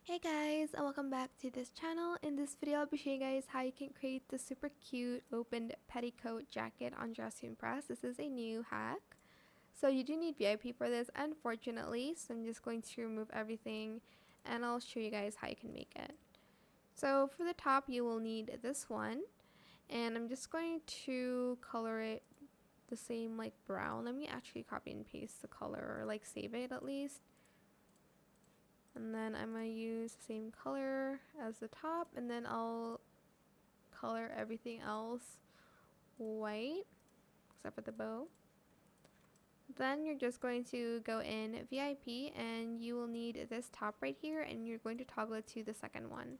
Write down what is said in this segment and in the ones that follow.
Hey guys, and welcome back to this channel. In this video, I'll be showing you guys how you can create the super cute opened petticoat jacket on Dress to Impress. This is a new hack. So you do need VIP for this, unfortunately. So I'm just going to remove everything and I'll show you guys how you can make it. So for the top, you will need this one. And I'm just going to color it the same like brown. Let me actually copy and paste the color or like save it at least. And then I'm going to use the same color as the top, and then I'll color everything else white except for the bow. Then you're just going to go in VIP and you will need this top right here, and you're going to toggle it to the second one.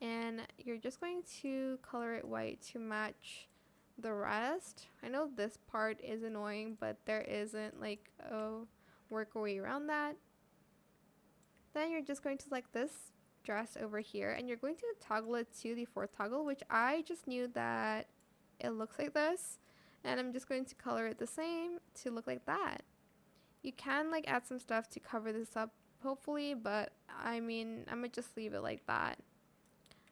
And you're just going to color it white to match the rest. I know this part is annoying, but there isn't like a way around that. Then you're just going to select this dress over here and you're going to toggle it to the fourth toggle, which I just knew that it looks like this, and I'm just going to color it the same to look like that. You can like add some stuff to cover this up hopefully, but I mean I'm gonna just leave it like that.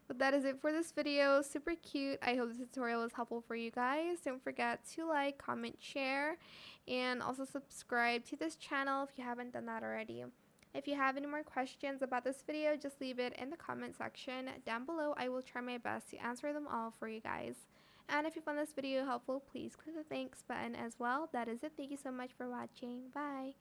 But that is it for this video. Super cute. I hope this tutorial was helpful for you guys. Don't forget to like, comment, share, and also subscribe to this channel if you haven't done that already. If you have any more questions about this video, just leave it in the comment section down below. I will try my best to answer them all for you guys. And if you found this video helpful, please click the thanks button as well. That is it. Thank you so much for watching. Bye.